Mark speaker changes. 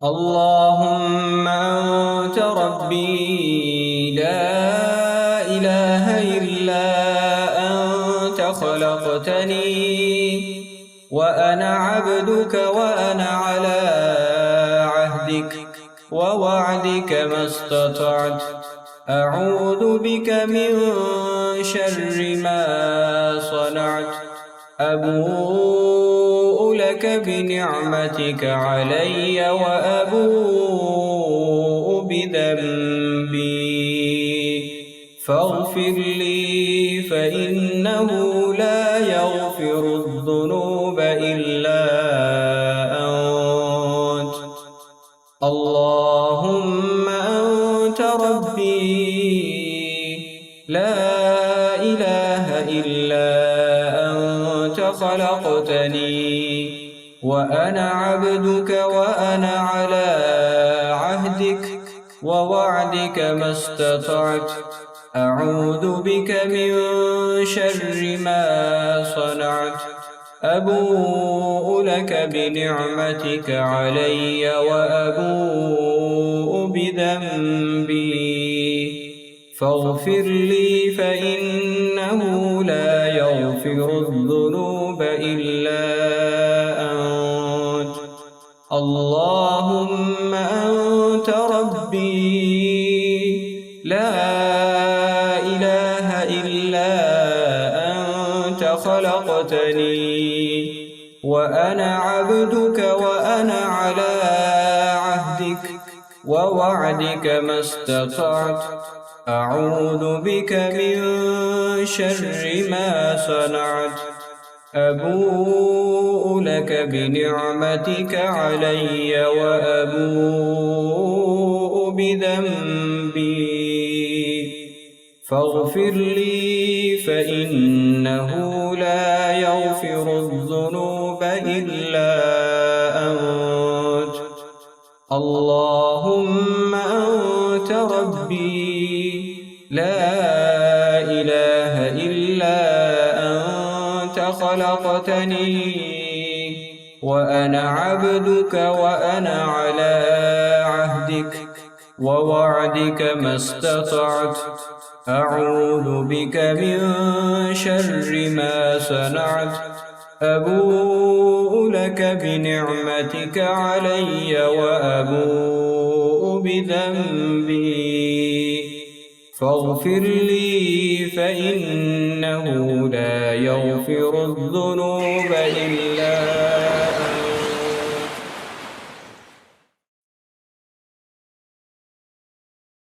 Speaker 1: اللهم أنت ربي لا إله إلا أنت خلقتني وأنا عبدك وأنا على عهدك ووعدك ما استطعت أعوذ بك من شر ما صنعت أبوء لك بنعمتك علي وأبوء بذنبي فاغفر لي فإنه لا يغفر الذنوب إلا أنت. اللهم أنت ربي لا إله إلا أنت خلقتني وأنا عبدك وأنا على عهدك ووعدك ما استطعت أعوذ بك من شر ما صنعت أبوء لك بنعمتك علي وأبوء بذنبي فاغفر لي فإنه لا يغفر الذنوب إلا أنت. اللهم أنت ربي لا إله إلا أنت خلقتني وأنا عبدك وأنا على عهدك ووعدك ما استطعت أعوذ بك من شر ما صنعت أبوء لك بنعمتك علي وأبوء بذنبي فاغفر لي فإنه لا يغفر الذنوب إلا أنت. اللهم أنت ربي لا إله إلا أنت خلقتني وأنا عبدك وأنا على عهدك ووعدك ما استطعت أعوذ بك من شر ما صنعت أبوء لك بنعمتك علي وأبوء بذنبي فاغفر لي فإنه لا يغفر الذنوب إلا